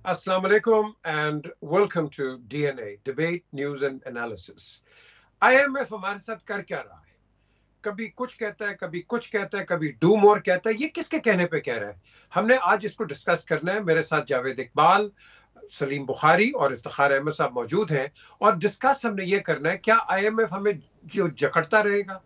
Assalamu alaikum and welcome to DNA Debate News and Analysis. IMF हमारे साथ कर क्या रहा है? कभी कुछ कहता है, कभी कुछ कहता है, कभी डू मोर कहता है। ये किसके कहने पे कह रहा है? हमने आज इसको डिस्कस करना है। मेरे साथ जावेद इकबाल, सलीम बुखारी और इफ्तिखार अहमद साहब मौजूद हैं और डिस्कस हमने ये करना है, क्या IMF हमें जो जकड़ता रहेगा?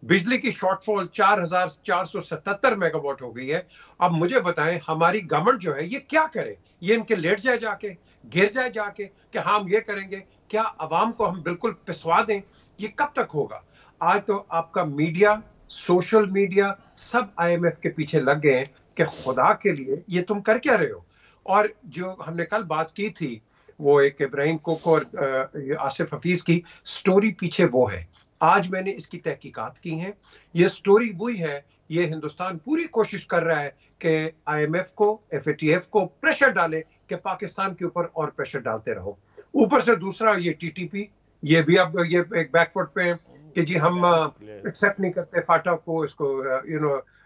बिजली की शॉर्टफॉल 4,477 मेगावाट हो गई है। अब मुझे बताएं, हमारी गवर्नमेंट जो है ये क्या करे? ये इनके लेट जाए जाके, गिर जाए जाके कि हम ये करेंगे? क्या अवाम को हम बिल्कुल पिसवा दें? ये कब तक होगा? आज तो आपका मीडिया, सोशल मीडिया सब IMF के पीछे लग गए हैं कि खुदा के लिए ये तुम कर क्या रहे हो। और जो हमने कल बात की थी, वो एक इब्राहिम कोको और आसिफ हफीज की स्टोरी पीछे वो है। आज मैंने इसकी तहकीकात की हैं। ये स्टोरी वही है। ये हिंदुस्तान पूरी कोशिश कर रहा है कि IMF को, FATF को प्रेशर डाले कि पाकिस्तान के ऊपर और प्रेशर डालते रहो। ऊपर से दूसरा ये TTP, ये भी अब ये एक बैकवर्ड पे है कि जी हम एक्सेप्ट नहीं करते फाटा को, इसको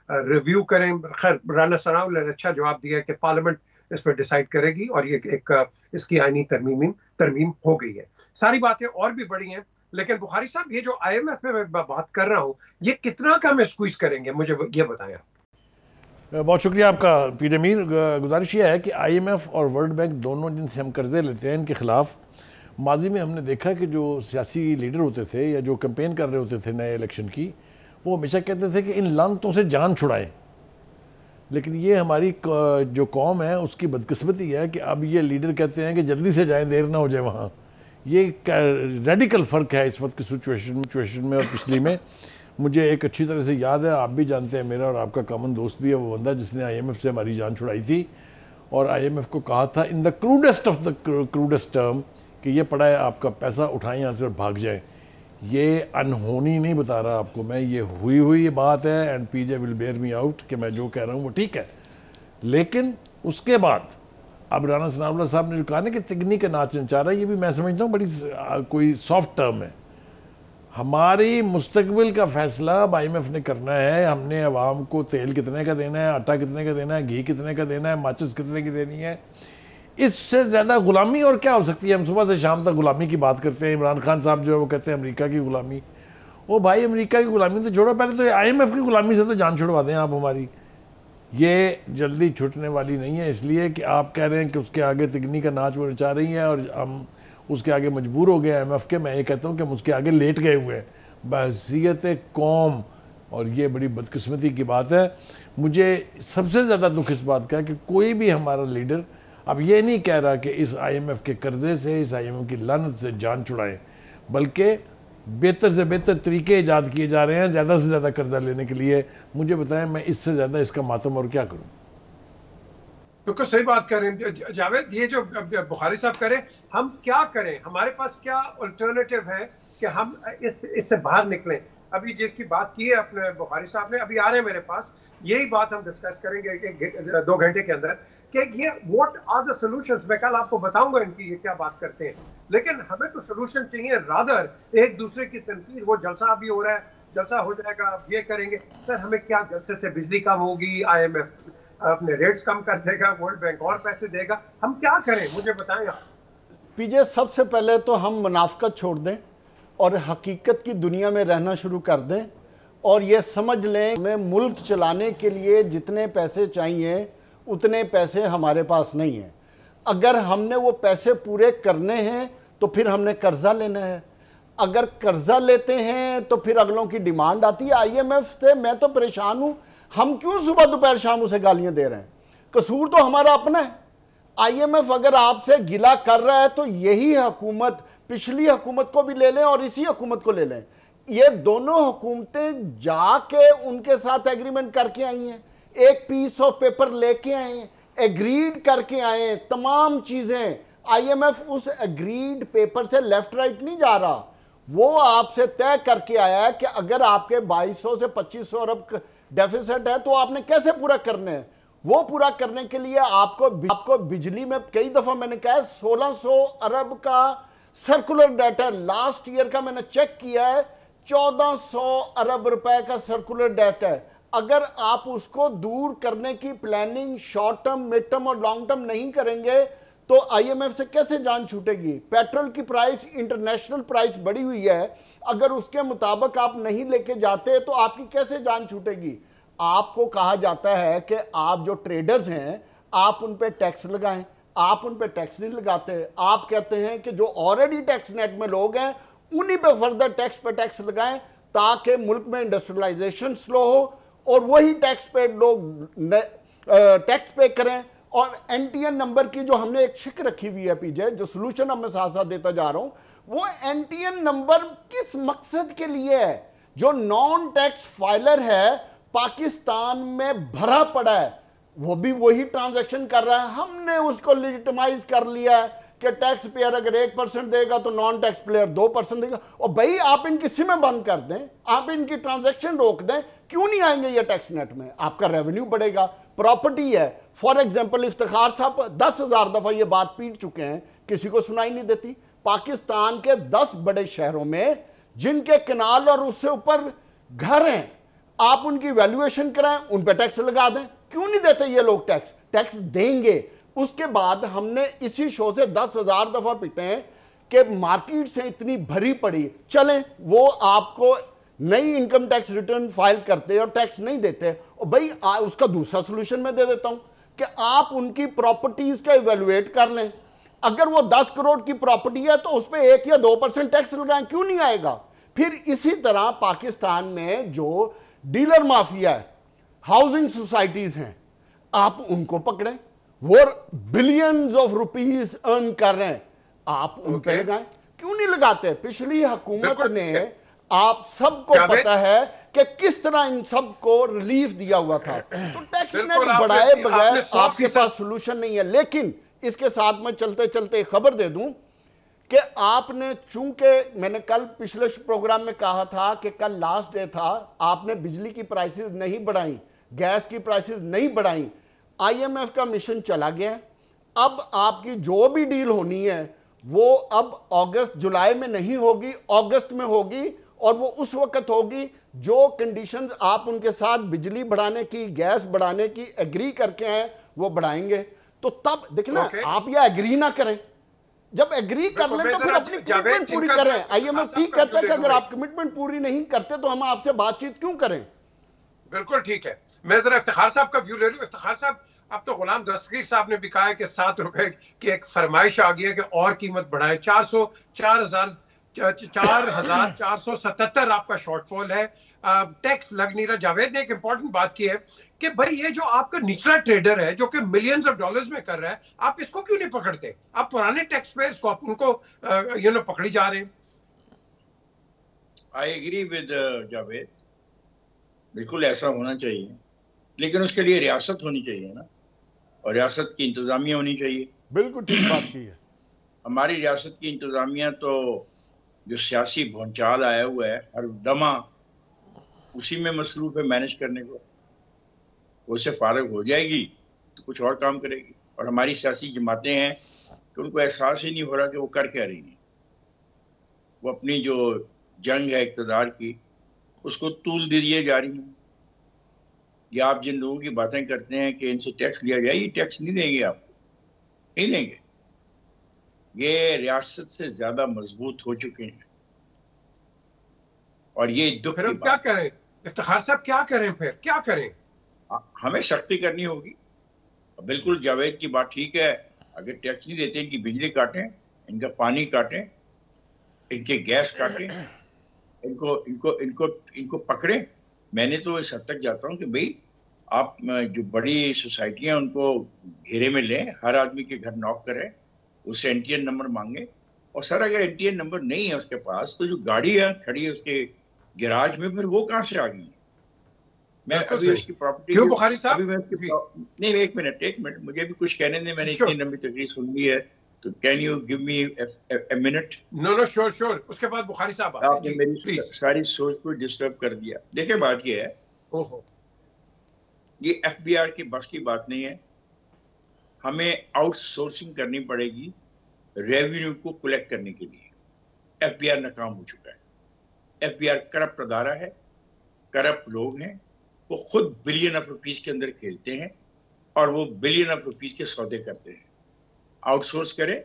रिव्यू करें। खैर, राना सनाउल्लाह ने अच्छा जवाब दिया कि पार्लियामेंट इस पर डिसाइड करेगी और ये एक इसकी आईनी तरमीम हो गई है। सारी बातें और भी बड़ी हैं, लेकिन बुखारी साहब ये जो IMF में मैं बात कर रहा हूँ, ये कितना का हम स्क्वीज करेंगे, मुझे ये बताएं आप। बहुत शुक्रिया आपका पीर मीर। गुजारिश ये है कि IMF और वर्ल्ड बैंक दोनों जिनसे हम कर्जे लेते हैं, इनके खिलाफ माजी में हमने देखा कि जो सियासी लीडर होते थे या जो कैंपेन कर रहे होते थे नए इलेक्शन की, वो हमेशा कहते थे कि इन लानतों से जान छुड़ाएं। लेकिन ये हमारी जो कौम है उसकी बदकिस्मती है कि अब ये लीडर कहते हैं कि जल्दी से जाएं, देर ना हो जाए वहाँ। ये रेडिकल फ़र्क है इस वक्त की सिचुएशन में और पिछली में। मुझे एक अच्छी तरह से याद है, आप भी जानते हैं, मेरा और आपका कॉमन दोस्त भी है वो बंदा जिसने IMF से हमारी जान छुड़ाई थी और IMF को कहा था in the crudest of the crudest term कि ये पड़ा है आपका पैसा, उठाएं यहाँ से और भाग जाएं। ये अनहोनी नहीं बता रहा आपको मैं, ये हुई ये बात है and PJ will bear me out कि मैं जो कह रहा हूँ वो ठीक है। लेकिन उसके बाद अब राना सनाउल्लाह साहब ने जो कहा ना कि तिगनी का नाच नचा रहा है, ये भी मैं समझता हूँ बड़ी कोई सॉफ्ट टर्म है। हमारी मुस्तकबिल का फैसला अब IMF ने करना है। हमने अवाम को तेल कितने का देना है, आटा कितने का देना है, घी कितने का देना है, माचिस कितने की देनी है। इससे ज़्यादा गुलामी और क्या हो सकती है? हम सुबह से शाम तक गुलामी की बात करते हैं। इमरान खान साहब जो है वो कहते हैं अमेरिका की गुलामी। ओ भाई, अमेरिका की गुलामी तो छोड़ो, पहले तो IMF की गुलामी से तो जान छुड़वा दें आप हमारी। ये जल्दी छूटने वाली नहीं है, इसलिए कि आप कह रहे हैं कि उसके आगे तिगनी का नाच वो नचा रही है और हम उसके आगे मजबूर हो गए IMF के। मैं ये कहता हूँ कि हम उसके आगे लेट गए हुए हैं बहसीयत कौम, और ये बड़ी बदकिस्मती की बात है। मुझे सबसे ज़्यादा दुख इस बात का है कि कोई भी हमारा लीडर अब ये नहीं कह रहा कि इस IMF के कर्जे से, इस IMF की लानत से जान छुड़ाएं, बल्कि बेहतर से बेहतर तरीके ईजाद किए जा रहे हैं ज़्यादा से ज़्यादा कर्जा लेने के लिए। मुझे बताएं, मैं इससे ज़्यादा इसका मातम और क्या करूं? बिल्कुल सही बात कर रहे हैं जावेद। ये जो बुखारी साहब करें, हम क्या करें? हमारे पास क्या अल्टरनेटिव है कि हम इससे बाहर निकलें? अभी जिसकी बात की है अपने बुखारी साहब ने, अभी आ रहे हैं मेरे पास, यही बात हम डिस्कस करेंगे 2 घंटे के अंदर कि ये व्हाट आर द सॉल्यूशंस। मैं कल आपको बताऊंगा इनकी ये क्या बात करते हैं, लेकिन हमें तो सॉल्यूशन चाहिए। रादर एक दूसरे की तनकीद, वो जलसा भी हो रहा है, जलसा हो जाएगा, ये करेंगे। सर हमें क्या जलसे से बिजली कम होगी, IMF अपने रेट्स कम कर देगा, वर्ल्ड बैंक और पैसे देगा, हम क्या करें? मुझे बताएं आप। PJ, सबसे पहले तो हम मुनाफकत छोड़ दें और हकीकत की दुनिया में रहना शुरू कर दें और ये समझ लें हमें मुल्क चलाने के लिए जितने पैसे चाहिए उतने पैसे हमारे पास नहीं हैं। अगर हमने वो पैसे पूरे करने हैं तो फिर हमने कर्जा लेना है। अगर कर्जा लेते हैं तो फिर अगलों की डिमांड आती है। IMF से मैं तो परेशान हूँ, हम क्यों सुबह दोपहर शाम उसे गालियाँ दे रहे हैं? कसूर तो हमारा अपना है। IMF अगर आपसे गिला कर रहा है तो यही हुकूमत, पिछली हुकूमत को भी ले लें और इसी हुकूमत को ले लें। ये दोनों हुकूमतें जाके उनके साथ एग्रीमेंट करके आई हैं, एक पीस ऑफ पेपर लेके आए, एग्रीड करके आए तमाम चीज़ें। IMF उस एग्रीड पेपर से लेफ्ट राइट नहीं जा रहा, वो आपसे तय करके आया है कि अगर आपके 2200 से 2500 अरब डेफिसिट है तो आपने कैसे पूरा करने हैं। वो पूरा करने के लिए आपको बिजली में, कई दफ़ा मैंने कहा है, 1600 अरब का सर्कुलर डेटा लास्ट ईयर का मैंने चेक किया है, 1400 अरब रुपए का सर्कुलर डेटा है। अगर आप उसको दूर करने की planning short term, mid term और लॉन्ग टर्म नहीं करेंगे तो आईएमएफ से कैसे जान छूटेगी? पेट्रोल की प्राइस, इंटरनेशनल प्राइस बढ़ी हुई है, अगर उसके मुताबिक आप नहीं लेके जाते तो आपकी कैसे जान छूटेगी? आपको कहा जाता है कि आप जो ट्रेडर्स हैं आप उन पे टैक्स लगाएं, आप उन पे टैक्स नहीं लगाते। आप कहते हैं कि जो ऑलरेडी टैक्स नेट में लोग हैं उन्हीं पे फर्दर टैक्स पे टैक्स लगाएं ताकि मुल्क में इंडस्ट्रियलाइजेशन स्लो हो और वही टैक्स पे लोग टैक्स पे करें। और एनटीएन नंबर की जो हमने एक शिक रखी हुई है पीछे, जो सोल्यूशन अब मैं साथ साथ देता जा रहा हूं, वो एनटीएन नंबर किस मकसद के लिए है? जो नॉन टैक्स फाइलर है पाकिस्तान में भरा पड़ा है, वो भी वही ट्रांजैक्शन कर रहा है। हमने उसको लेजिटिमाइज कर लिया है कि टैक्स पेयर अगर 1% देगा तो नॉन टैक्स पेयर 2% देगा। और भाई आप इनकी सिमें बंद कर दें, आप इनकी ट्रांजैक्शन रोक दें, क्यों नहीं आएंगे ये टैक्स नेट में? आपका रेवेन्यू बढ़ेगा। प्रॉपर्टी है, फॉर एग्जांपल इफ्तिखार साहब 10,000 दफा ये बात पीट चुके हैं, किसी को सुनाई नहीं देती। पाकिस्तान के 10 बड़े शहरों में जिनके किनाल और उससे ऊपर घर हैं, आप उनकी वैल्यूएशन कराएं, उन पर टैक्स लगा दें। क्यों नहीं देते ये लोग टैक्स? टैक्स देंगे। उसके बाद हमने इसी शो से 10,000 दफा पिटे हैं कि मार्केट से इतनी भरी पड़ी, चलें वो आपको नई इनकम टैक्स रिटर्न फाइल करते और टैक्स नहीं देते। और भाई उसका दूसरा सोल्यूशन मैं दे देता हूं कि आप उनकी प्रॉपर्टीज का इवेल्युएट कर लें। अगर वो 10 करोड़ की प्रॉपर्टी है तो उस पर 1 या 2% टैक्स लगाएं, क्यों नहीं आएगा? फिर इसी तरह पाकिस्तान में जो डीलर माफिया है, हाउसिंग सोसाइटीज हैं, आप उनको पकड़ें, वो बिलियंस ऑफ रुपीस अर्न कर रहे हैं, आप उन पे लगाएं। क्यों नहीं लगाते? पिछली हुकूमत ने, आप सबको पता है कि किस तरह इन सबको रिलीफ दिया हुआ था। तो टैक्स नेट बढ़ाए बगैर आपके पास सोल्यूशन नहीं है। लेकिन इसके साथ में चलते चलते खबर दे दूं कि आपने, चूंकि मैंने कल पिछले प्रोग्राम में कहा था कि कल लास्ट डे था, आपने बिजली की प्राइसेस नहीं बढ़ाई, गैस की प्राइसेस नहीं बढ़ाई, आईएमएफ का मिशन चला गया। अब आपकी जो भी डील होनी है वो अब अगस्त जुलाई में नहीं होगी, अगस्त में होगी, और वो उस वक्त होगी जो कंडीशंस आप उनके साथ बिजली बढ़ाने की, गैस बढ़ाने की एग्री करके हैं वो बढ़ाएंगे। तो तब देखना, आप ये एग्री ना करें, जब एग्री कर लें तो फिर अपनी कमिटमेंट पूरी करें। आईएमएफ ठीक कहता है कि अगर आप कमिटमेंट पूरी नहीं करते तो हम आपसे बातचीत क्यों करें? बिल्कुल ठीक है। मैं जरा इफ्तिखार साहब का व्यू ले लूं। इफ्तिखार साहब, अब तो गुलाम दस्तगीर साहब ने भी कहा है कि 7 रुपए की एक फरमाइश आ गई है कि और कीमत बढ़ाए। 4,477 आपका शॉर्टफॉल है, टैक्स लग नहीं रहा। जावेद ने एक इंपॉर्टेंट बात की है कि भाई ये जो आपका निचला ट्रेडर है जो कि मिलियंस ऑफ डॉलर्स में कर रहा है, आप इसको क्यों नहीं पकड़ते? आप पुराने टैक्स पेयर्स को, आप उनको पकड़ी जा रहे हैं। आई एग्री विद जावेद, बिल्कुल ऐसा होना चाहिए, लेकिन उसके लिए रियासत होनी चाहिए ना, और रियासत की इंतजामिया होनी चाहिए। बिल्कुल ठीक बात की है। हमारी रियासत की इंतजामिया तो जो सियासी भौचाल आया हुआ है हर दमा उसी में मसरूफ है मैनेज करने को। उससे फारिग हो जाएगी तो कुछ और काम करेगी। और हमारी सियासी जमातें हैं कि उनको एहसास ही नहीं हो रहा कि वो कर क्या रही हैं। वो अपनी जो जंग है इक़्तिदार की उसको तूल दिए जा रही हैं। या आप जिन लोगों की बातें करते हैं कि इनसे टैक्स लिया जाए, ये टैक्स नहीं देंगे, आपको नहीं देंगे। ये रियासत से ज्यादा मजबूत हो चुके हैं और ये दुख की बात। क्या करें इफ्तिखार साहब, क्या करें? फिर क्या करें? हमें सख्ती करनी होगी। बिल्कुल जावेद की बात ठीक है, अगर टैक्स नहीं देते, इनकी बिजली काटें, इनका पानी काटें, इनके गैस काटें, इनको इनको इनको इनको पकड़ें। मैंने तो इस हद तक जाता हूँ कि भाई आप जो बड़ी सोसाइटियाँ उनको घेरे में लें, हर आदमी के घर नॉक करें, उससे एनटीएन नंबर मांगे। और सर अगर एनटीएन नंबर नहीं है उसके पास तो जो गाड़ी है खड़ी है उसके गैराज में, फिर वो कहाँ से आ गई? मैं अभी उसकी प्रॉपर्टी क्यों बुखारी साहब? अभी मैं उसकी नहीं, एक मिनट मुझे भी कुछ कहने दें। मैंने इतनी लंबी तकरीर सुन ली है, तो can you give me a minute? No sure. उसके बाद बुखारी साहब आपने मेरी सारी सोच को डिस्टर्ब कर दिया। देखिए बात ये है, ये एफबीआर की बस की बात नहीं है। हमें आउटसोर्सिंग करनी पड़ेगी रेवेन्यू को कलेक्ट करने के लिए। एफबीआर नाकाम हो चुका है। एफबीआर करप्ट अदारा है, करप्ट लोग हैं, वो खुद बिलियन ऑफ रुपीस के अंदर खेलते हैं और वो बिलियन ऑफ रुपीस के सौदे करते हैं। आउटसोर्स करें।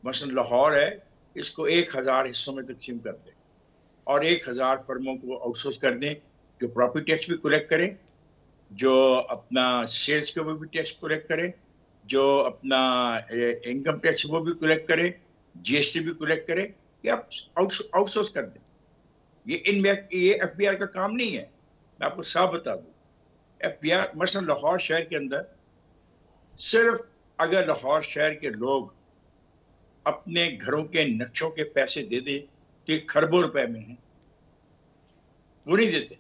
मसलन लाहौर है, इसको 1000 हिस्सों में तकसीम कर दें और 1000 फर्मों को आउटसोर्स कर दें जो प्रॉपर्टी टैक्स भी कलेक्ट करें, जो अपना सेल्स के वो भी टैक्स कलेक्ट करें, जो अपना इनकम टैक्स वो भी कलेक्ट करें, जीएसटी भी कलेक्ट करें, ये आप आउटसोर्स कर दें। ये एफबीआर का काम नहीं है। मैं आपको साफ बता दूं, एफबीआर मसलन लाहौर शहर के अंदर सिर्फ अगर लाहौर शहर के लोग अपने घरों के नक्शों के पैसे दे दें तो ये खरबों रुपए में है, वो नहीं देते।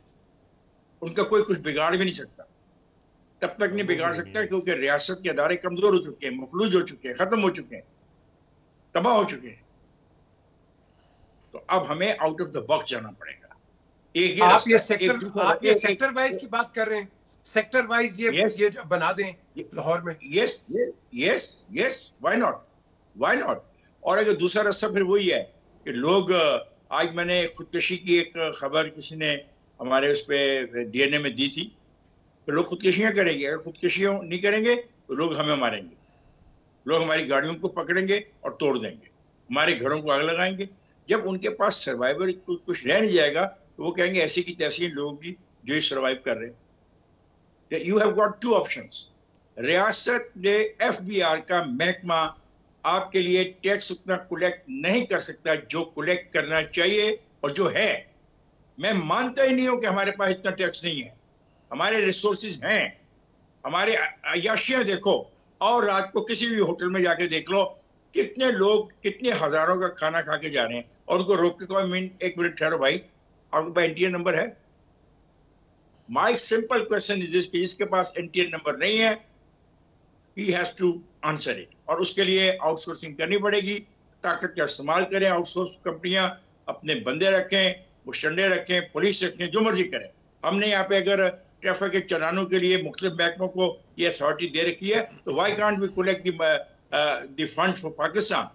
उनका कोई कुछ बिगाड़ भी नहीं सकता, तब तक नहीं बिगाड़ सकता क्योंकि रियासत के अदारे कमजोर हो चुके हैं, मफलूज हो चुके हैं, खत्म हो चुके हैं, तबाह हो चुके हैं। तो अब हमें आउट ऑफ द बॉक्स जाना पड़ेगा। आप ये सेक्टर वाइज की बात कर रहे हैं, सेक्टर वाइज ये बना दें लाहौर में। Yes why not. और अगर दूसरा रास्ता फिर वही है कि लोग, आज मैंने खुदकशी की एक खबर किसी ने हमारे उस पर डीएनए में दी थी, तो लोग खुदकशियां करेंगे। अगर खुदकशियां नहीं करेंगे तो लोग हमें मारेंगे, लोग हमारी गाड़ियों को पकड़ेंगे और तोड़ देंगे, हमारे घरों को आग लगाएंगे। जब उनके पास सर्वाइवर कुछ रह नहीं जाएगा तो वो कहेंगे ऐसी की तैसी लोगों की जो ये सर्वाइव कर रहे हैं। You have got two options. रियासत ने एफबीआर का महकमा आपके लिए टैक्स उतना कलेक्ट नहीं कर सकता जो कलेक्ट करना चाहिए और जो है। मैं मानता ही नहीं हूं कि हमारे पास इतना टैक्स नहीं है। हमारे रिसोर्सेज हैं, हमारे अयाशियां देखो, और रात को किसी भी होटल में जाके देख लो कितने लोग कितने हजारों का खाना खा के जा रहे हैं और उनको रोक के कहो एक मिनट ठहरो भाई, आपके पास एनटीएन नंबर है? My simple question is this कि जिसके पास एनटीएन नंबर नहीं है ही हैज टू आंसर इट, और उसके लिए आउटसोर्सिंग करनी पड़ेगी। ताकत का इस्तेमाल करें, आउटसोर्स कंपनियां अपने बंदे रखें, मुशंडे रखें, पुलिस रखें, जो मर्जी करें। हमने यहाँ पे अगर ट्रैफिक के चलानों के लिए मुख्तलिफ महकमों को ये अथॉरिटी दे रखी है तो why can't we collect the funds for Pakistan?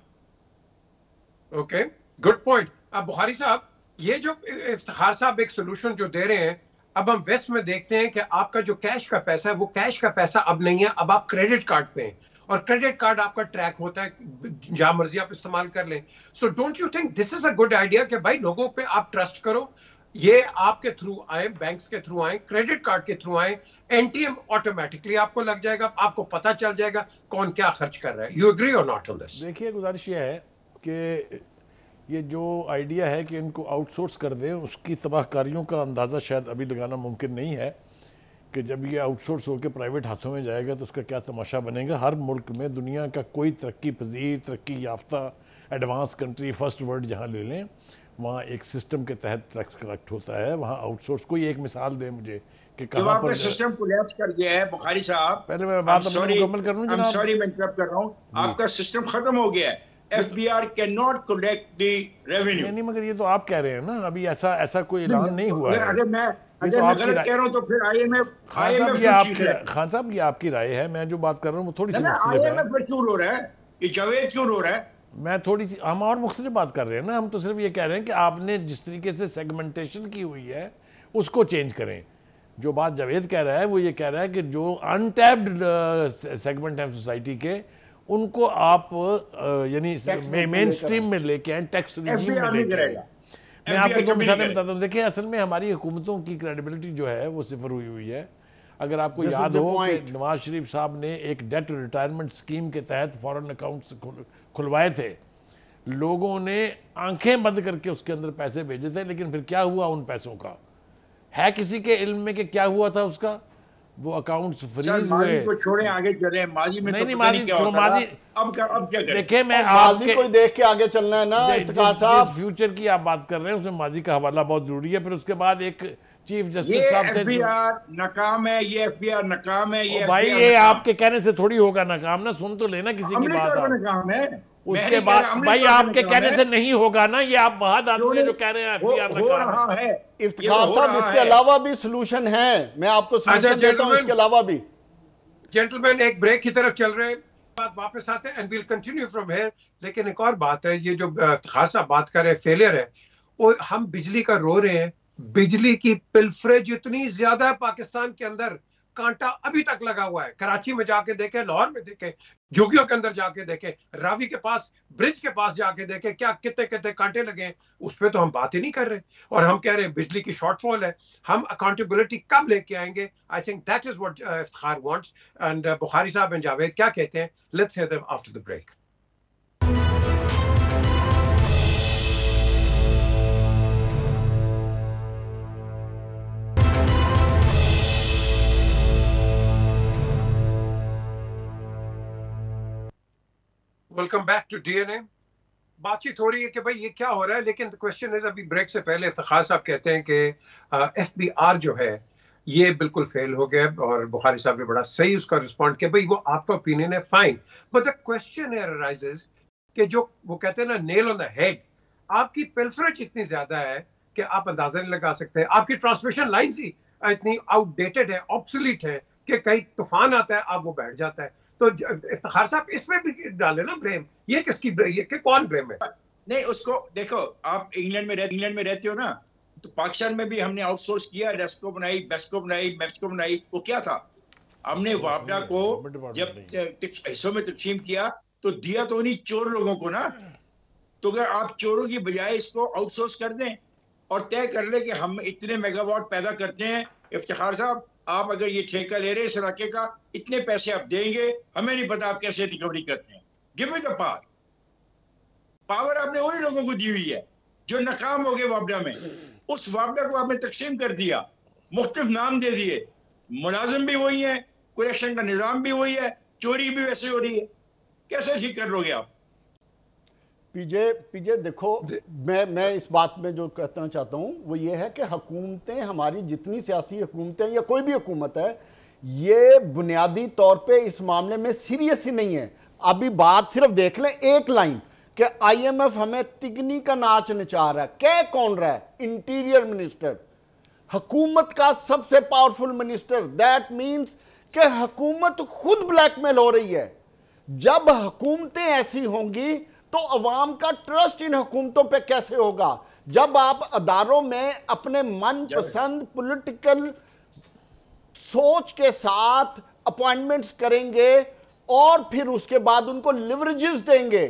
Okay, good point. अब बुखारी साहब, ये जो इफ्तिखार साहब एक सोल्यूशन जो दे रहे हैं, अब हम वेस्ट में देखते हैं कि आपका जो कैश का पैसा है वो कैश का पैसा अब नहीं है, अब आप क्रेडिट कार्ड पे हैं और क्रेडिट कार्ड आपका ट्रैक होता है, जहां मर्जी आप इस्तेमाल कर लें। So don't you think this is a good idea कि भाई लोगों पे आप ट्रस्ट करो, ये आपके थ्रू आए, बैंक्स के थ्रू आए, क्रेडिट कार्ड के थ्रू आए, एनटीएम ऑटोमेटिकली आपको लग जाएगा, आपको पता चल जाएगा कौन क्या खर्च कर रहा है। यू एग्री और नॉट ऑन दिस? देखिए, गुजारिश ये है कि ये जो आइडिया है कि इनको आउटसोर्स कर दें, उसकी तबाहकारियों का अंदाज़ा शायद अभी लगाना मुमकिन नहीं है कि जब ये आउटसोर्स होकर प्राइवेट हाथों में जाएगा तो उसका क्या तमाशा बनेगा। हर मुल्क में, दुनिया का कोई तरक्की पजीर, तरक्की याफ्ता, एडवांस कंट्री, फर्स्ट वर्ल्ड जहाँ ले लें, वहाँ एक सिस्टम के तहत टैक्स कलेक्ट होता है। वहाँ आउटसोर्स, कोई एक मिसाल दे मुझे कि कहाँ पर सिस्टम कोलैप्स कर गया है। बुखारी साहब, पहले मैं बात मुकम्मल कर लूँ। सॉरी मैं इंटरप्ट कर रहा हूँ, आपका सिस्टम खत्म हो गया है। FBR cannot collect the revenue। नहीं, मगर ये तो आप कह रहे हैं ना, अभी ऐसा कोई ऐलान नहीं हुआ है। अगर मैं गलत कह रहा हूँ तो फिर IMF खान साहब, ये आपकी राय है। मैं जो बात कर रहा हूँ वो थोड़ी सी IMF पर क्यों रो रहा है, ये जावेद क्यों रो रहा है? मैं थोड़ी सी, हम और मुख्तलिफ बात कर रहे हैं ना। हम तो सिर्फ ये कह रहे हैं कि आपने जिस तरीके से सेगमेंटेशन की हुई है उसको चेंज करें। जो बात जावेद कह रहा है वो ये कह रहा है कि जो अनटैप्ड सेगमेंट हैं सोसाइटी के, उनको आप यानी मेन स्ट्रीम में लेके आए, टैक्स रिजीम में लेके आए। मैं आपको दो मिसालें बताता हूँ। देखिए, असल में हमारी हुकूमतों की क्रेडिबिलिटी जो है वो सिफर हुई है। अगर आपको याद हो कि नवाज शरीफ साहब ने एक डेट रिटायरमेंट स्कीम के तहत फॉरेन अकाउंट्स खुलवाए थे, लोगों ने आंखें बंद करके उसके अंदर पैसे भेजे थे, लेकिन फिर क्या हुआ उन पैसों का? है किसी के इल्म में कि क्या हुआ था उसका? वो अकाउंट्स फ्रीज हुए। को छोड़े, आगे चले। माजी में नहीं, माजी अब क्या करें? देखिए, मैं माजी को देख के आगे चलना है ना। इफ्तिखार साहब, फ्यूचर की आप बात कर रहे हैं, उसमें माजी का हवाला बहुत जरूरी है। फिर उसके बाद एक चीफ जस्टिस साहब थे। एफबीआर नाकाम है, ये एफबीआर नाकाम है, ये भाई ये आपके कहने से थोड़ी होगा नाकाम ना। सुन तो लेना किसी की बात। नाकाम है उसके बाद भाई आपके कहने से नहीं होगा ना। ये आप वहाद आदमी जो कह रहे हैं हो रहा है। इफ्तिखार साहब, इसके अलावा भी सलूशन है, मैं आपको सलूशन देता हूं। इसके अलावा भी जेंटलमैन, एक ब्रेक की तरफ चल रहे हैं, बात वापस आते हैं and will continue from here. लेकिन एक और बात है, ये जो खासा बात कर रहे हैं फेलियर है, वो हम बिजली का रो रहे हैं। बिजली की पिलफरेज इतनी ज्यादा है पाकिस्तान के अंदर, कांटा अभी तक लगा हुआ है। कराची में जाके देखे, लाहौर में देखे, झुग्गियों के अंदर जाके देखे, रावी के पास, ब्रिज के पास जाके देखे, क्या कितने कितने कांटे लगे हैं। उस पर तो हम बात ही नहीं कर रहे, और हम कह रहे हैं बिजली की शॉर्टफॉल है। हम अकाउंटेबिलिटी कब लेके आएंगे? I think that is what Iftikhar wants. And Bukhari साहब एंड जावेद क्या कहते हैं? Let's hear them after the break. Welcome back to DNA. बातचीत हो रही है कि भाई ये क्या हो रहा है, लेकिन क्वेश्चन इज, अभी ब्रेक से पहले इफ्तिखार साहब कहते हैं कि एफबीआर जो है ये बिल्कुल फेल हो गया, और बुखारी साहब ने बड़ा सही उसका रिस्पॉन्ड किया, भाई वो आपका ओपिनियन है, fine, but the question arises कि जो वो कहते हैं ना, नेल ऑन द हेड, आपकी पिल्फरेज इतनी ज्यादा है कि आप अंदाजा नहीं लगा सकते। आपकी ट्रांसमिशन लाइन ही इतनी आउटडेटेड है, ऑब्सोलीट है कि कहीं तूफान आता है आप वो बैठ जाता है। तो इफ्तिखार साहब इसमें भी डाले ना ब्लेम, ये किसकी, ये कि कौन ब्लेम है? नहीं, उसको देखो, आप इंग्लैंड में रहते हो ना, तो पाकिस्तान में भी हमने आउटसोर्स किया, डेस्को बनाई, बेस्को बनाई, मेप्सको बनाई। वो क्या था, हमने वापडा को जब हिस्सों में तकसीम किया तो दिया तो उन्हीं चोर लोगों को ना। तो अगर आप चोरों की बजाय इसको आउटसोर्स कर दें और तय कर ले कि हम इतने मेगावाट पैदा करते हैं, इफ्तिखार साहब आप अगर ये ठेका ले रहे हैं इस इलाके का, इतने पैसे आप देंगे, हमें नहीं पता आप कैसे रिकवरी करते हैं, give me the power. Power आपने वही लोगों को दी हुई है जो नाकाम हो गए वापडा में। उस वापडा को आपने तकसीम कर दिया, मुख्तलिफ नाम दे दिए, मुलाजिम भी वही है, कलेक्शन का निजाम भी वही है, चोरी भी वैसे हो रही है, कैसे ठीक कर लोगे आप? पीजे देखो, मैं इस बात में जो कहना चाहता हूँ वो ये है कि हुकूमतें, हमारी जितनी सियासी हुकूमतें या कोई भी हुकूमत है, ये बुनियादी तौर पे इस मामले में सीरियस ही नहीं है। अभी बात सिर्फ देख लें एक लाइन कि आईएमएफ हमें तिगनी का नाच नचा रहा है। कह कौन रहा है? इंटीरियर मिनिस्टर, हुकूमत का सबसे पावरफुल मिनिस्टर। दैट मीन्स कि हुकूमत खुद ब्लैकमेल हो रही है। जब हुकूमतें ऐसी होंगी तो अवाम का ट्रस्ट इन हुकूमतों पे कैसे होगा? जब आप अदारों में अपने मनपसंद पॉलिटिकल सोच के साथ अपॉइंटमेंट्स करेंगे और फिर उसके बाद उनको लिवरेजेस देंगे,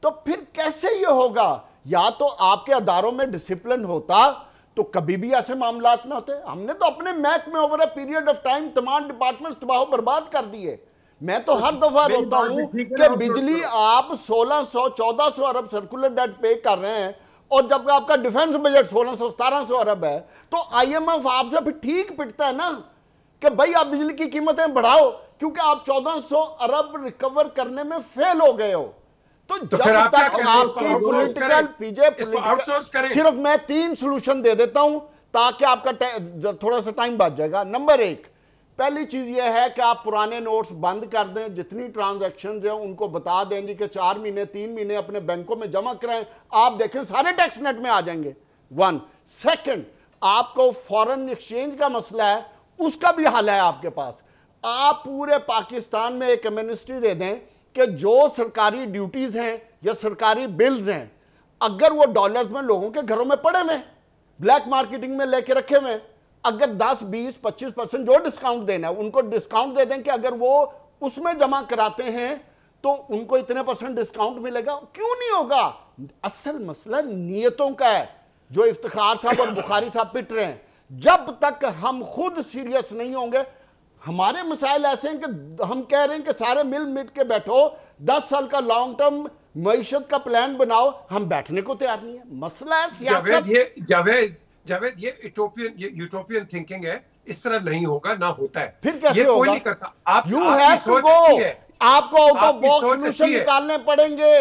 तो फिर कैसे ये होगा? या तो आपके अदारों में डिसिप्लिन होता तो कभी भी ऐसे मामलात ना होते। हमने तो अपने मैक में over a period of time तमाम डिपार्टमेंट्स तबाह बर्बाद कर दिए। मैं तो हर दफा रोता हूं कि बिजली आप 1600-1400 अरब सर्कुलर डेट पे कर रहे हैं, और जब आपका डिफेंस बजट 1600-1700 अरब है, तो आईएमएफ आपसे फिर ठीक पिटता है ना कि भाई आप बिजली की कीमतें बढ़ाओ, क्योंकि आप 1400 अरब रिकवर करने में फेल हो गए हो। तो जब तक आपकी पॉलिटिकल सिर्फ मैं 3 सोल्यूशन दे देता हूं ताकि आपका थोड़ा सा टाइम बच जाएगा। नंबर 1, पहली चीज यह है कि आप पुराने नोट्स बंद कर दें, जितनी ट्रांजैक्शंस हैं उनको बता देंगे कि 4 महीने 3 महीने अपने बैंकों में जमा कराएं। आप देखें सारे टैक्स नेट में आ जाएंगे। 1 सेकंड, आपको फॉरेन एक्सचेंज का मसला है, उसका भी हल है आपके पास। आप पूरे पाकिस्तान में एक एमनेस्टी दे दें कि जो सरकारी ड्यूटीज हैं या सरकारी बिल्स हैं, अगर वो डॉलर्स में लोगों के घरों में पड़े हुए, ब्लैक मार्केटिंग में लेके रखे हुए, अगर 10, 20, 25% जो डिस्काउंट देना है उनको डिस्काउंट दे दें कि अगर वो उसमें जमा कराते हैं तो उनको इतने % डिस्काउंट मिलेगा। क्यों नहीं होगा? असल मसला नियतों का है, जो इफ्तिखार साहब और बुखारी साहब पिट रहे हैं। जब तक हम खुद सीरियस नहीं होंगे, हमारे मसाइल ऐसे हैं कि हम कह रहे हैं कि सारे मिल मिट के बैठो, 10 साल का लॉन्ग टर्म मईशत का प्लान बनाओ, हम बैठने को तैयार नहीं है। मसला है सियासत। जावेद, ये यूटोपियन थिंकिंग है, इस तरह नहीं होगा, ना होता है। फिर कैसे ये होगा? कोई नहीं करता। यू हैव टू गो, आपको आउट ऑफ बॉक्स सॉल्यूशन निकालने पड़ेंगे।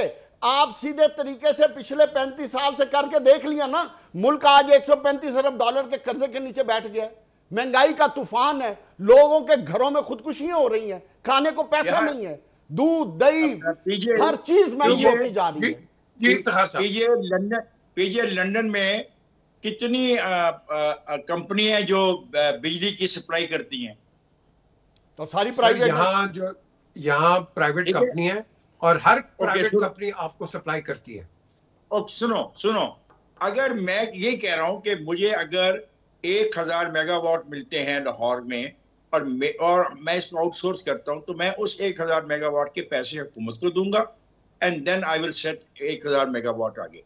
आप सीधे तरीके से पिछले 35 साल से करके देख लिया ना, मुल्क आज 135 अरब डॉलर के कर्जे के नीचे बैठ गया। महंगाई का तूफान है, लोगों के घरों में खुदकुशियां हो रही हैं, खाने को पैसा नहीं है, दूध दही हर चीज महंगी होती जा रही है। पीजे लंदन में कितनी कंपनी है जो बिजली की सप्लाई करती हैं? तो सारी प्राइवेट, यहाँ प्राइवेट कंपनी है और हर प्राइवेट कंपनी आपको सप्लाई करती है। और सुनो, अगर मैं ये कह रहा हूं कि मुझे अगर 1000 मेगावाट मिलते हैं लाहौर में और मैं इसको आउटसोर्स करता हूं, तो मैं उस 1000 मेगावाट के पैसे हुकूमत को दूंगा and then I will set 1000 megawatt आगे।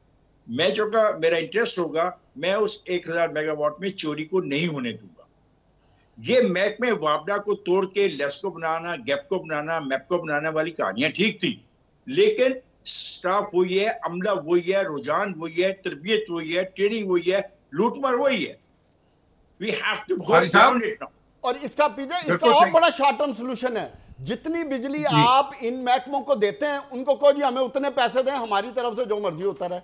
मैं जो का मेरा इंटरेस्ट होगा, मैं उस 1000 मेगावाट में चोरी को नहीं होने दूंगा। ये महकमे वापडा को तोड़ के लेस्को बनाना, गैपको बनाना, मैपको बनाने वाली कहानियां ठीक थी, लेकिन स्टाफ वही है, अमला वही है, रुझान वही है, तरबियत वही है, ट्रेनिंग वही है, लूटमार वही है। We have to go down it now. और इसका और बड़ा शॉर्ट टर्म सोल्यूशन है, जितनी बिजली आप इन महकमों को देते हैं उनको कहो जी हमें उतने पैसे दें, हमारी तरफ से जो मर्जी होता रहे।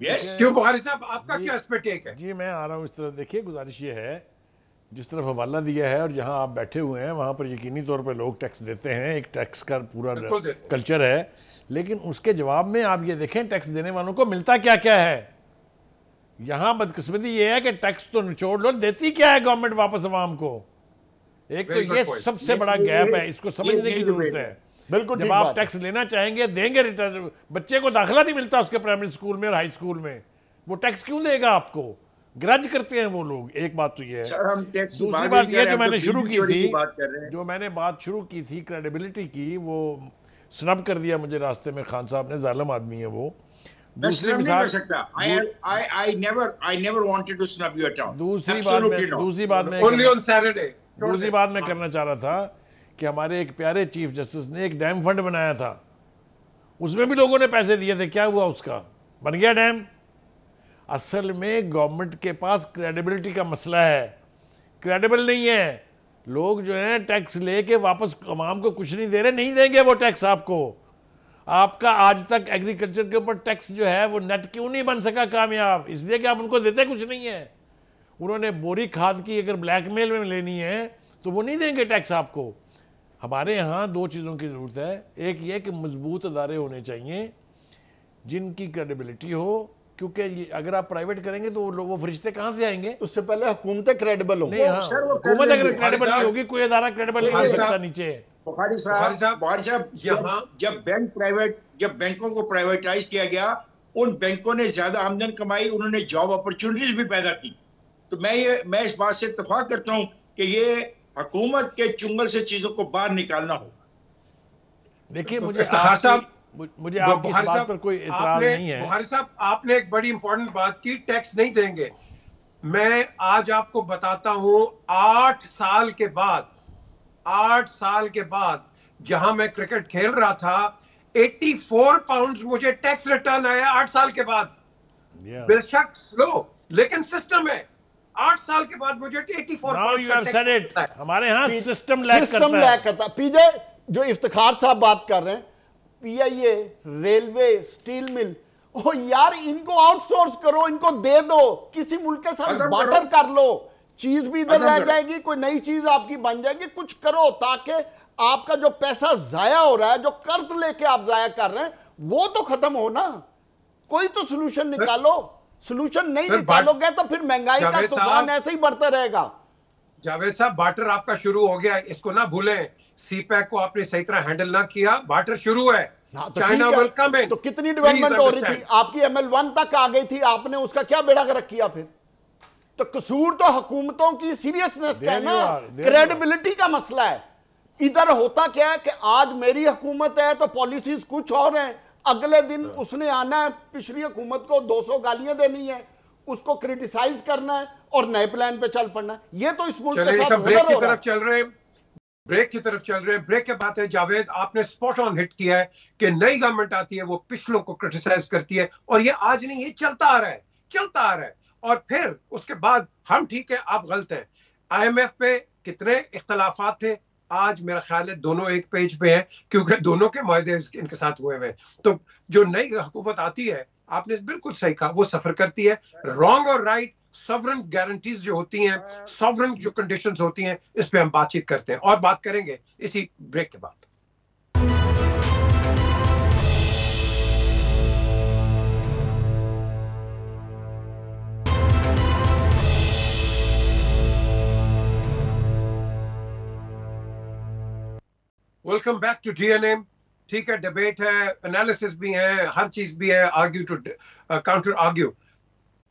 यस, क्यों बुखारी साहब, आपका क्या इस पे टेक है? जी मैं आ रहा हूँ इस तरफ। देखिए गुजारिश ये है, जिस तरफ हवाला दिया है और जहाँ आप बैठे हुए हैं वहाँ पर यकीनी तौर पर लोग टैक्स देते हैं, एक टैक्स का पूरा कल्चर है, लेकिन उसके जवाब में आप ये देखें टैक्स देने वालों को मिलता क्या क्या है। यहाँ बदकिस्मती ये है कि टैक्स तो निचोड़ लो, देती क्या है गवर्नमेंट वापस अवाम को। एक तो ये सबसे बड़ा गैप है, इसको समझने की जरूरत है। बिल्कुल, जब आप टैक्स लेना चाहेंगे देंगे रिटर्न, बच्चे को दाखिला नहीं मिलता उसके प्राइमरी स्कूल में और हाई स्कूल में, वो टैक्स क्यों देगा आपको? ग्रज करते हैं वो लोग। एक बात तो ये है। दूसरी बात ये जो मैंने शुरू की थी, जो मैंने बात शुरू की थी क्रेडिबिलिटी की, वो स्नब कर दिया मुझे रास्ते में खान साहब ने, जालिम आदमी है वो। दूसरी मिसाल दूसरी बात मैं करना चाह रहा था कि हमारे एक प्यारे चीफ जस्टिस ने एक डैम फंड बनाया था, उसमें भी लोगों ने पैसे दिए थे, क्या हुआ उसका? बन गया डैम। असल में गवर्नमेंट के पास क्रेडिबिलिटी का मसला है, क्रेडिबल नहीं है। लोग जो हैं टैक्स लेके वापस अवाम को कुछ नहीं दे रहे, नहीं देंगे वो टैक्स आपको। आपका आज तक एग्रीकल्चर के ऊपर टैक्स जो है वो नेट क्यों नहीं बन सका कामयाब? इसलिए कि आप उनको देते कुछ नहीं है। उन्होंने बोरी खाद की अगर ब्लैकमेल में लेनी है तो वो नहीं देंगे टैक्स आपको। हमारे यहाँ दो चीज़ों की ज़रूरत है, एक ये कि मजबूत अदारे होने चाहिए जिनकी क्रेडिबिलिटी हो, क्योंकि अगर आप प्राइवेट करेंगे तो वो फरिश्ते कहाँ से आएंगे? उससे पहले हुकूमतें क्रेडिबल होंगी। नहीं, हाँ, हुकूमत अगर क्रेडिबल नहीं होगी कोई अदारा क्रेडिबल नहीं हो सकता नीचे। बुखारी साहब, जब बैंकों को प्राइवेटाइज किया गया, उन बैंकों ने ज्यादा आमदन कमाई, उन्होंने जॉब अपॉर्चुनिटीज भी पैदा की। तो मैं इस बात से इत्तेफाक करता हूं कि ये हुकूमत के चुंगल से चीजों को बाहर निकालना होगा। देखिए मुझे आपकी इस बात पर कोई इतराज नहीं है। बुखारी साहब, आपने एक बड़ी इंपॉर्टेंट बात की, टैक्स नहीं देंगे। मैं आज आपको बताता हूं, 8 साल के बाद जहां मैं क्रिकेट खेल रहा था, 84 पाउंड मुझे टैक्स रिटर्न आया 8 साल के बाद। बेशक स्लो, लेकिन सिस्टम है। 8 साल के बाद मुझे 84 पाउंड। हमारे यहाँ सिस्टम लैग करता। पीजे जो इफ्तिखार साहब बात कर रहे हैं, पीआईए, रेलवे, स्टील मिल, ओ यार इनको आउटसोर्स करो, इनको दे दो, किसी मुल्क के साथ बार्टर कर लो, चीज भी इधर रह जाएगी, कोई नई चीज आपकी बन जाएगी। कुछ करो ताकि आपका जो पैसा जाया हो रहा है, जो कर्ज लेके आप जाया कर रहे हैं, वो तो खत्म हो ना। कोई तो सोल्यूशन निकालो। सोल्यूशन नहीं निकालोगे तो फिर महंगाई का तूफान ऐसे ही बढ़ता रहेगा। जावेद साहब, बार्टर आपका शुरू हो गया, इसको ना भूलें। सीपैक को आपने सही तरह हैंडल ना किया, बार्टर शुरू है। चाइना विल कम इन। तो कितनी डेवलपमेंट हो रही थी, आपकी ML1 तक आ गई थी, आपने उसका क्या बेड़ा गर्क किया? फिर तो कसूर तो हुकूमतों की सीरियसनेस का है ना, क्रेडिबिलिटी का मसला है। इधर होता क्या है कि आज मेरी हुकूमत है तो पॉलिसीज कुछ और हैं, अगले दिन उसने आना है, पिछली हुकूमत को 200 गालियां देनी है, उसको क्रिटिसाइज करना है और नए प्लान पे चल पड़ना है। ये तो इस मुल्क के साथ ब्रेक की तरफ चल रहे हैं। ब्रेक के बात है जावेद, आपने स्पॉट ऑन हिट किया है कि नई गवर्नमेंट आती है वो पिछलों को क्रिटिसाइज करती है, और ये आज नहीं, ये चलता आ रहा है। और फिर उसके बाद हम ठीक है, आप गलत हैं। IMF पे कितने इख्तलाफात थे, आज मेरा ख्याल है दोनों एक पेज पे हैं, क्योंकि दोनों के मुआहदे इनके साथ हुए हैं। तो जो नई हुकूमत आती है, आपने बिल्कुल सही कहा, वो सफर करती है। रॉन्ग और राइट, सॉवरेन गारंटीज जो होती हैं, सॉवरेन जो कंडीशंस होती हैं, इस पे हम बातचीत करते हैं और बात करेंगे इसी ब्रेक के बाद। Welcome back to DNA। ठीक है, डिबेट है, एनालिसिस भी है, हर चीज भी है, आर्ग्यू टू काउंटर आर्ग्यू।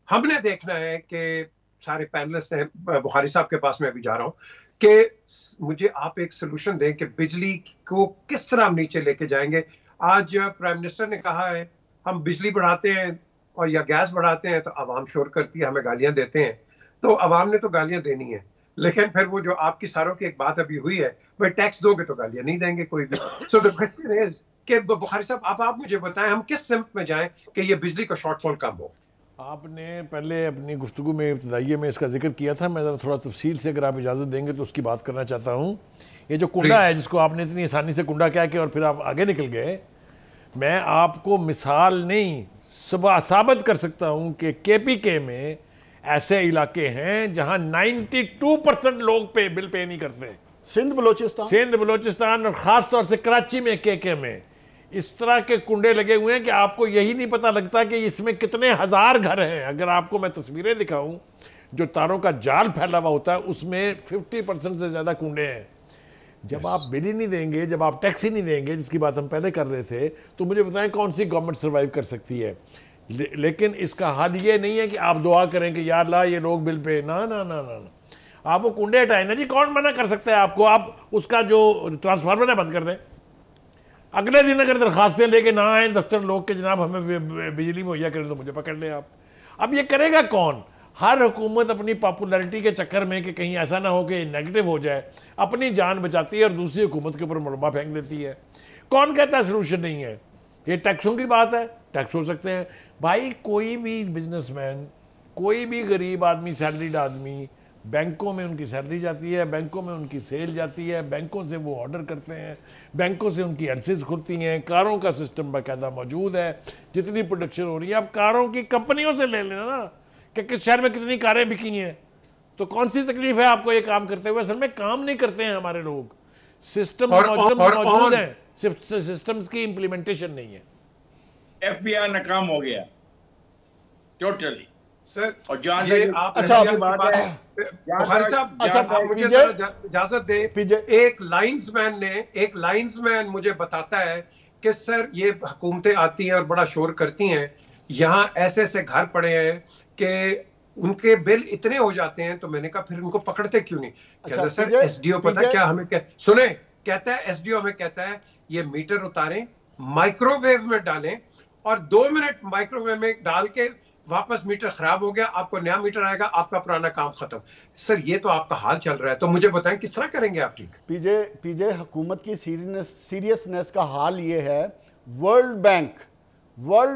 हमने देखना है कि सारे पैनलिस्ट हैं, बुखारी साहब के पास मैं भी जा रहा हूं, कि मुझे आप एक सोल्यूशन दें कि बिजली को किस तरह हम नीचे लेके जाएंगे। आज प्राइम मिनिस्टर ने कहा है हम बिजली बढ़ाते हैं और या गैस बढ़ाते हैं तो आवाम शोर करती है, हमें गालियां देते हैं, तो आवाम ने तो गालियां देनी है, लेकिन फिर वो जो आपकी सारों की एक बात अभी हुई है, वह टैक्स दोगे तो गालियां नहीं देंगे कोई भी। सो द क्वेश्चन इज कि बुखारी साहब आप मुझे बताएं हम किस सिमत में जाएं कि ये बिजली का शॉर्टफॉल कम हो। आपने पहले अपनी गुफ्तगू में इब्तदाइये में इसका जिक्र किया था, मैं ज़रा थोड़ा तफसील से अगर आप इजाज़त देंगे तो उसकी बात करना चाहता हूँ। ये जो कुंडा है जिसको आपने इतनी आसानी से कुंडा कह के और फिर आप आगे निकल गए, मैं आपको मिसाल नहीं साबित कर सकता हूँ कि KPK में ऐसे इलाके हैं जहाँ 92% लोग बिल पे नहीं करते। सिंध बलोचिस्तान और ख़ास तौर से कराची में KK में इस तरह के कुंडे लगे हुए हैं कि आपको यही नहीं पता लगता कि इसमें कितने हज़ार घर हैं। अगर आपको मैं तस्वीरें दिखाऊं, जो तारों का जाल फैला हुआ होता है उसमें 50% से ज़्यादा कुंडे हैं। जब आप बिल ही नहीं देंगे, जब आप टैक्स ही नहीं देंगे, जिसकी बात हम पहले कर रहे थे, तो मुझे बताएं कौन सी गवर्नमेंट सर्वाइव कर सकती है। लेकिन इसका हल ये नहीं है कि आप दुआ करें कि यार ला ये लोग बिल पे, ना ना ना ना ना, आप वो कुंडे हटाएं ना जी। कौन मना कर सकता है आपको? आप उसका जो ट्रांसफार्मर है बंद कर दें, अगले दिन अगर दरखास्तें लेके ना आए दफ्तर लोग के जनाब हमें बिजली मुहैया करें तो मुझे पकड़ लें आप। अब ये करेगा कौन? हर हुकूमत अपनी पॉपुलैरिटी के चक्कर में कि कहीं ऐसा ना हो कि नेगेटिव हो जाए, अपनी जान बचाती है और दूसरी हुकूमत के ऊपर मलबा फेंक देती है। कौन कहता है सोल्यूशन नहीं है? ये टैक्सों की बात है, टैक्स हो सकते हैं भाई। कोई भी बिजनेसमैन, कोई भी गरीब आदमी, सैलरीड आदमी, बैंकों में उनकी सैलरी जाती है, बैंकों में उनकी सेल जाती है, बैंकों से वो ऑर्डर करते हैं, बैंकों से उनकी एलसीज खुलती हैं, कारों का सिस्टम बाकायदा मौजूद है, जितनी प्रोडक्शन हो रही है। अब कारों की कंपनियों से ले लेना ना कि किस शहर में कितनी कारें बिकी हैं, तो कौन सी तकलीफ है आपको ये काम करते हुए? असल में काम नहीं करते हैं हमारे लोग, सिस्टम मौजूद है, सिर्फ सिस्टम्स की इंप्लीमेंटेशन नहीं है। FBI नाकाम हो गया टोटली सर। और जहां अच्छा बात है बुखारी साहब, आप मुझे इजाजत दें। एक लाइंसमैन मुझे बताता है कि सर ये हुकूमतें आती हैं और बड़ा शोर करती हैं, यहाँ ऐसे ऐसे घर पड़े हैं कि उनके बिल इतने हो जाते हैं, तो मैंने कहा फिर उनको पकड़ते क्यों नहीं? कहता सर SDO पता क्या हमें सुने, कहता है SDO हमें कहता है ये मीटर उतारें, माइक्रोवेव में डालें और 2 मिनट माइक्रोवेव में डाल के वापस मीटर खराब हो गया, आपको नया मीटर आएगा, आपका पुराना काम खत्म। सर ये तो आपका हाल चल रहा है, तो मुझे बताएं किस तरह करेंगे आप? ठीक पीजे हुकूमत की सीरियसनेस का हाल ये है। वर्ल्ड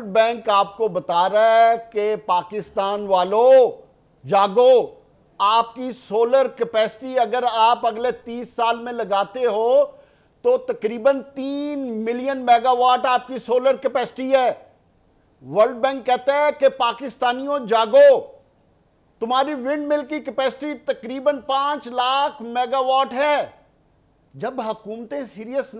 बैंक आपको बता रहा है कि पाकिस्तान वालों जागो, आपकी सोलर कैपेसिटी अगर आप अगले 30 साल में लगाते हो तो तकरीबन 3 मिलियन मेगावाट आपकी सोलर कैपेसिटी है। वर्ल्ड बैंक कहता है कि पाकिस्तानियों जागो, तुम्हारी विंड मिल की कैपेसिटी तकरीबन 5 लाख मेगावाट है। जब हुकूमतें सीरियस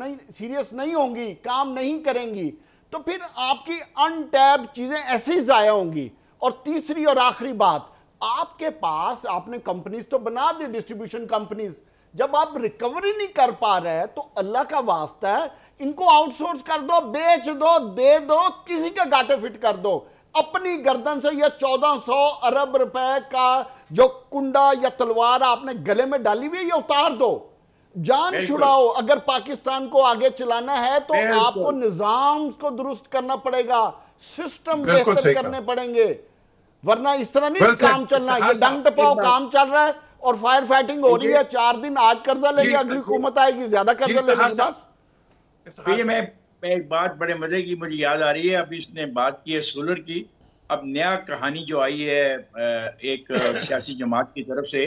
नहीं होंगी, काम नहीं करेंगी, तो फिर आपकी अनटैप्ड चीजें ऐसे ही जाया होंगी। और तीसरी और आखिरी बात, आपके पास आपने कंपनीज तो बना दी, डिस्ट्रीब्यूशन कंपनीज, जब आप रिकवरी नहीं कर पा रहे तो अल्लाह का वास्ता है इनको आउटसोर्स कर दो, बेच दो, दे दो, किसी के गाटे फिट कर दो। अपनी गर्दन से यह 1400 अरब रुपए का जो कुंडा या तलवार आपने गले में डाली हुई है, ये उतार दो, जान छुड़ाओ। अगर पाकिस्तान को आगे चलाना है तो आपको निजाम को दुरुस्त करना पड़ेगा, सिस्टम बेहतर करने पड़ेंगे, वरना इस तरह नहीं काम चलना। ये डंग टपाओ काम चल रहा है और फायर फाइटिंग हो रही है। 4 दिन आज कर्जा लेंगे, अगली हुकूमत आएगी ज्यादा कर्जा लेंगे। ये मैं एक बात बड़े मजे की मुझे याद आ रही है, अभी इसने बात की है सोलर की। अब नया कहानी जो आई है एक सियासी जमात की तरफ से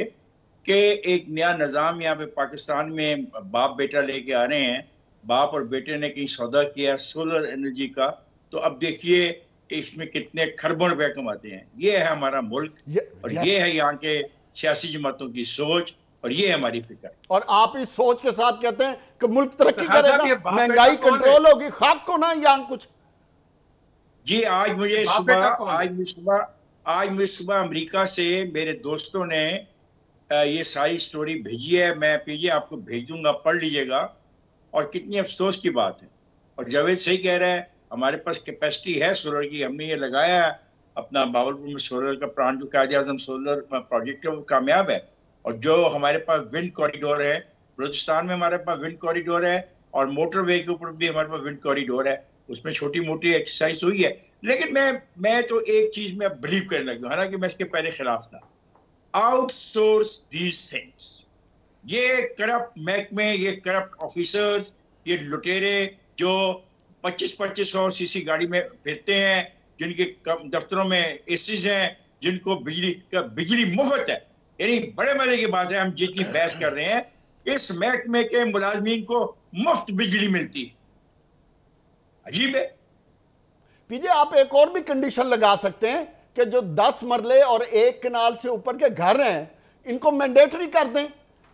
कि एक नया निज़ाम यहाँ पे पाकिस्तान में बाप बेटा लेके आ रहे हैं, बाप और बेटे ने कहीं सौदा किया सोलर एनर्जी का, तो अब देखिए इसमें कितने खरबों रुपए कमाते हैं। ये है हमारा मुल्क और ये है यहाँ के सियासी जमातों की सोच और ये हमारी फिक्र। और आप इस सोच के साथ कहते हैं कि मुल्क तरक्की करेगा, महंगाई कंट्रोल होगी, खाक को ना यहाँ कुछ। जी आज मुझे सुबह अमेरिका से मेरे दोस्तों ने ये सारी स्टोरी भेजी है, मैं पीजे आपको भेज दूंगा, पढ़ लीजिएगा। और कितनी अफसोस की बात है। और जावेद सही कह रहा है, हमारे पास कैपेसिटी है सोलर की, हमने ये लगाया है अपना बावलपुर में सोलर का प्लांट, जो कायदे आजम सोलर प्रोजेक्ट है वो कामयाब है, और जो हमारे पास विंड कॉरिडोर है, बलूचिस्तान में हमारे पास विंड कॉरिडोर है और मोटरवे के ऊपर भी हमारे पास विंड कॉरिडोर है, उसमें छोटी मोटी एक्सरसाइज हुई है। लेकिन मैं तो एक चीज में बिलीव करने लगा, हालांकि मैं इसके पहले खिलाफ था, आउटसोर्स दीज थिंग्स। ये करप्ट महकमे, ये करप्ट ऑफिसर्स, ये लुटेरे जो 2500 सीसी गाड़ी में फिरते हैं, जिनके दफ्तरों में एसीज हैं, जिनको बिजली मुफ्त है, यानी बड़े मजे की बात है। हम जितनी बहस कर रहे हैं, इस महकमे के मुलाजमीन को मुफ्त बिजली मिलती है। अजीब है। पीजे आप एक और भी कंडीशन लगा सकते हैं कि जो 10 मरले और 1 कनाल से ऊपर के घर हैं, इनको मैंडेटरी कर दें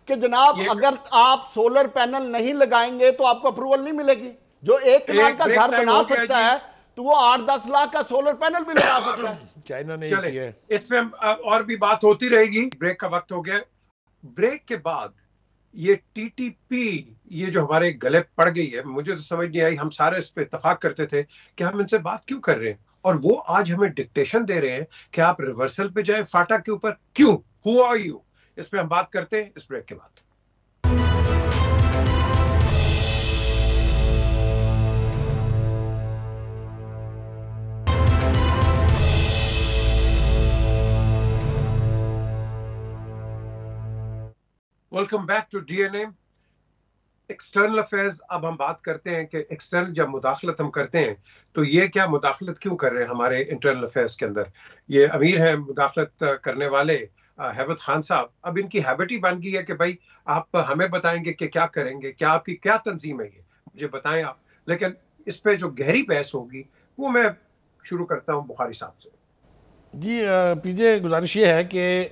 कि जनाब अगर आप सोलर पैनल नहीं लगाएंगे तो आपको अप्रूवल नहीं मिलेगी। जो 1 कनाल का घर बना सकता है तो वो 8-10 लाख का सोलर पैनल भी लगा सकता है। चाइना ने चले, किया है। इस पे और भी बात होती रहेगी। ब्रेक का वक्त हो गया। ब्रेक के बाद ये टीटीपी, ये जो हमारे गले पड़ गई है, मुझे तो समझ नहीं आई। हम सारे इस पे इत्तेफाक करते थे कि हम इनसे बात क्यों कर रहे हैं, और वो आज हमें डिक्टेशन दे रहे हैं कि आप रिवर्सल पे जाए फाटा के ऊपर। क्यों? Who are you? इस पे हम बात करते हैं इस ब्रेक के बाद। Welcome back to DNA external affairs. अब हम बात करते हैं कि एक्सटर्नल जब मुदाखलत हम करते हैं तो ये क्या मुदाखलत क्यों कर रहे हैं हमारे इंटरनल अफेयर्स के अंदर। ये अमीर हैं मुदाखलत करने वाले हैबत खान साहब। अब इनकी हैबिट ही बन गई है कि भाई आप हमें बताएंगे कि क्या करेंगे, क्या आपकी क्या तंजीम है, ये मुझे बताएं आप। लेकिन इस पे जो गहरी बहस होगी वो मैं शुरू करता हूँ बुखारी साहब से। जी पीजे, गुजारिश ये है कि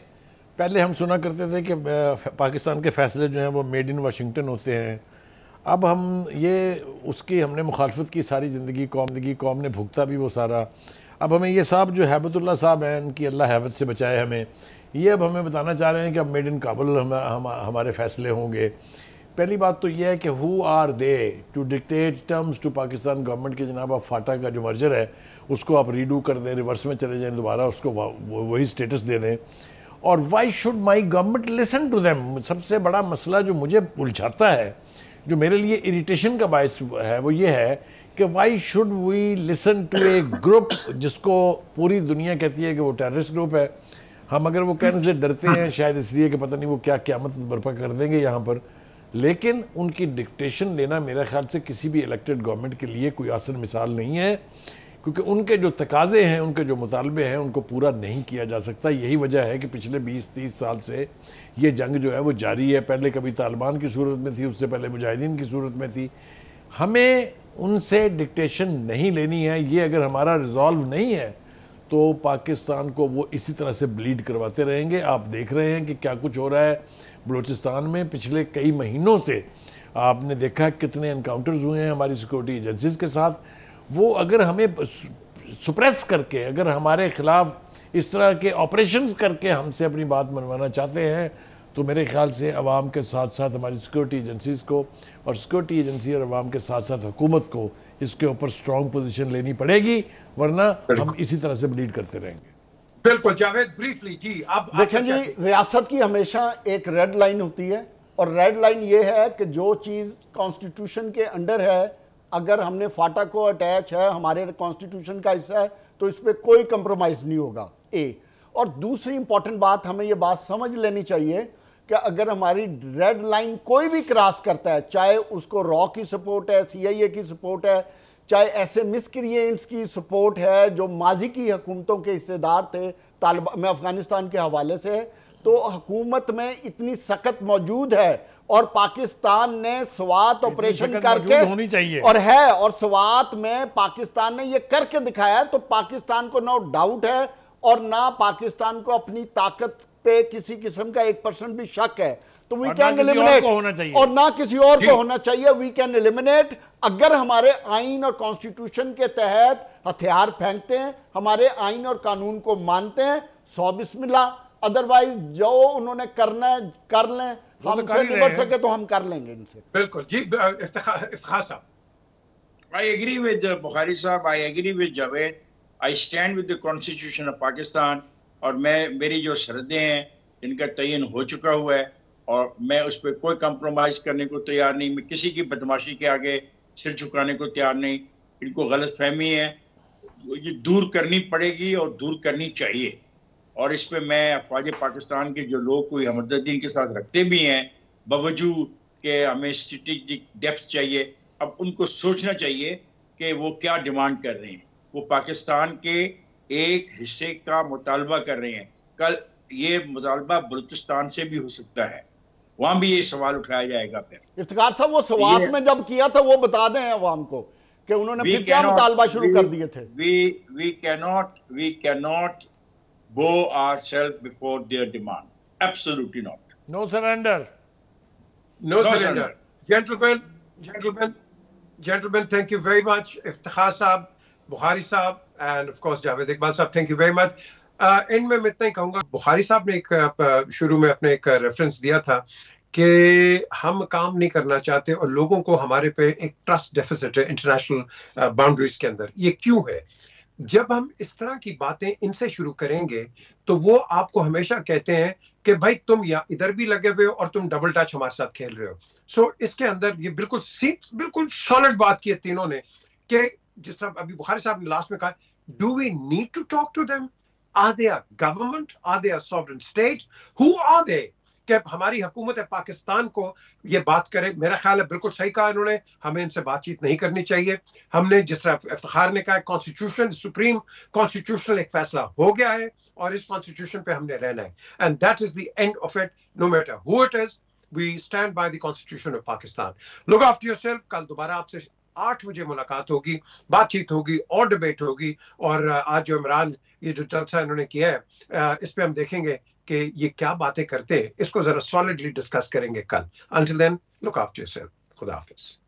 पहले हम सुना करते थे कि पाकिस्तान के फ़ैसले जो हैं वो मेड इन वाशिंगटन होते हैं। अब हम ये उसकी हमने मुखालफत की सारी ज़िंदगी, कौम ने भुगता भी वो सारा। अब हमें ये साहब जो हैबतुल्लाह साहब हैं, इनकी अल्लाह हैबत से बचाए हमें, ये अब हमें बताना चाह रहे हैं कि अब मेड इन काबुल हमारे फ़ैसले होंगे। पहली बात तो ये है कि who are they to dictate terms to Pakistan government के। जनाब आप फाटा का जो मर्जर है उसको आप रीडू कर दें, रिवर्स में चले जाएँ, दोबारा उसको वही स्टेटस दे दें। और why should my government listen to them. सबसे बड़ा मसला जो मुझे उलझाता है, जो मेरे लिए इरिटेशन का बायस है, वो ये है कि why should we listen to a group जिसको पूरी दुनिया कहती है कि वो टेररिस्ट ग्रुप है। हम अगर वो कहने से डरते हैं शायद इसलिए कि पता नहीं वो क्या क़यामत बर्पा कर देंगे यहाँ पर, लेकिन उनकी डिक्टेशन लेना मेरे ख्याल से किसी भी इलेक्टेड गवर्नमेंट के लिए कोई आसान मिसाल नहीं है, क्योंकि उनके जो तकाजे हैं, उनके जो मुतालबे हैं, उनको पूरा नहीं किया जा सकता। यही वजह है कि पिछले 20-30 साल से ये जंग जो है वो जारी है। पहले कभी तालिबान की सूरत में थी, उससे पहले मुजाहिदीन की सूरत में थी। हमें उनसे डिक्टेशन नहीं लेनी है। ये अगर हमारा रिजॉल्व नहीं है तो पाकिस्तान को वो इसी तरह से ब्लीड करवाते रहेंगे। आप देख रहे हैं कि क्या कुछ हो रहा है बलूचिस्तान में। पिछले कई महीनों से आपने देखा कितने एनकाउंटर्स हुए हैं हमारी सिक्योरिटी एजेंसीज के साथ। वो अगर हमें सुप्रेस करके, अगर हमारे खिलाफ इस तरह के ऑपरेशंस करके हमसे अपनी बात मनवाना चाहते हैं, तो मेरे ख्याल से अवाम के साथ साथ हमारी सिक्योरिटी एजेंसीज को, और सिक्योरिटी एजेंसी और अवाम के साथ साथ हुकूमत को इसके ऊपर स्ट्रॉन्ग पोजीशन लेनी पड़ेगी, वरना हम इसी तरह से ब्लीड करते रहेंगे। बिल्कुल जावेद, ब्रीफली जी। आप देखें जी, रियासत की हमेशा एक रेड लाइन होती है, और रेड लाइन ये है कि जो चीज़ कॉन्स्टिट्यूशन के अंडर है, अगर हमने फाटा को अटैच है, हमारे कॉन्स्टिट्यूशन का हिस्सा है, तो इस पर कोई कंप्रोमाइज़ नहीं होगा। ए और दूसरी इंपॉर्टेंट बात, हमें ये बात समझ लेनी चाहिए कि अगर हमारी रेड लाइन कोई भी क्रॉस करता है, चाहे उसको रॉ की सपोर्ट है, CIA की सपोर्ट है, चाहे ऐसे मिसक्रिएंट्स की सपोर्ट है जो माजी की हुकूमतों के हिस्सेदार थे, तालिबान में अफगानिस्तान के हवाले से, तो हुकूमत में इतनी सख्त मौजूद है। और पाकिस्तान ने स्वात ऑपरेशन करके होनी चाहिए और है, और स्वात में पाकिस्तान ने ये करके दिखाया है। तो पाकिस्तान को नो डाउट है, और ना पाकिस्तान को अपनी ताकत पे किसी किस्म का 1% भी शक है। तो वी कैन एलिमिनेट, और ना किसी और को होना चाहिए। वी कैन एलिमिनेट अगर हमारे आइन और कॉन्स्टिट्यूशन के तहत हथियार फेंकते हैं, हमारे आइन और कानून को मानते हैं, 100 बिस्मिल्लाह। अदरवाइज जो उन्होंने करना है कर लें, हमसे निपट सके तो हम कर लेंगे इनसे। बिल्कुल जी। इफ्तिखार साहब, I agree with Bukhari साहब, I agree with Javed, I stand with the Constitution of Pakistan। और मेरी जो शर्तें हैं इनका तयन हो चुका हुआ है और मैं उस पर कोई कंप्रोमाइज करने को तैयार नहीं। मैं किसी की बदमाशी के आगे सिर झुकाने को तैयार नहीं। इनको गलत फहमी है, ये दूर करनी पड़ेगी और दूर करनी चाहिए। और इस पे मैं अफवाज पाकिस्तान के जो लोग कोई हमदर्दी इनके साथ रखते भी हैं, बावजूद कि हमें स्ट्रेटेजिक डेप्थ चाहिए, अब उनको सोचना चाहिए कि वो क्या डिमांड कर रहे हैं। वो पाकिस्तान के एक हिस्से का मुतालबा कर रहे हैं। कल ये मुतालबा बलूचिस्तान से भी हो सकता है, वहां भी ये सवाल उठाया जाएगा। फिर इफ्तिखार साहब, वो स्वात में जब किया था वो बता दें अवाम को कि उन्होंने फिर क्या मुतालबा शुरू कर दिए थे। we cannot bow ourselves before their demand. Absolutely not. No surrender. No surrender. Gentlemen, thank you very much. Iftikhar Saab, Bukhari Saab, and of course Javed Iqbal Saab, thank you very much. इनमें मैं इतना ही कहूँगा, बुखारी साहब ने एक शुरू में अपने एक रेफरेंस दिया था कि हम काम नहीं करना चाहते और लोगों को हमारे पे एक ट्रस्ट डेफिसिट है इंटरनेशनल बाउंड्रीज के अंदर। ये क्यों है? जब हम इस तरह की बातें इनसे शुरू करेंगे तो वो आपको हमेशा कहते हैं कि भाई तुम या इधर भी लगे हुए हो और तुम डबल टच हमारे साथ खेल रहे हो। सो इसके अंदर ये बिल्कुल सॉलिड बात की है तीनों ने कि जिस तरह अभी बुखारी साहब ने लास्ट में कहा, do we need to talk to them? Are they a government? Are they a sovereign state? Who are they? कि हमारी हुकूमत पाकिस्तान को ये बात करे। मेरा ख्याल है बिल्कुल सही कहा इन्होंने, हमें इनसे बातचीत नहीं करनी चाहिए। हमने जिस तरह इफ्तिखार ने कहा, कॉन्स्टिट्यूशन सुप्रीम कॉन्स्टिट्यूशनल एक फैसला हो गया है और इस कॉन्स्टिट्यूशन पे हमने रहना है। And that is the end of it, no matter who it is, we stand by the constitution of Pakistan. Look after yourself. कल दोबारा आपसे 8 बजे मुलाकात होगी, बातचीत होगी और डिबेट होगी। और आज जो इमरान ये जो जलसा इन्होंने किया है, इस पे हम देखेंगे कि ये क्या बातें करते हैं, इसको जरा सॉलिडली डिस्कस करेंगे कल। Until then, look after yourself. खुदा हाफिज।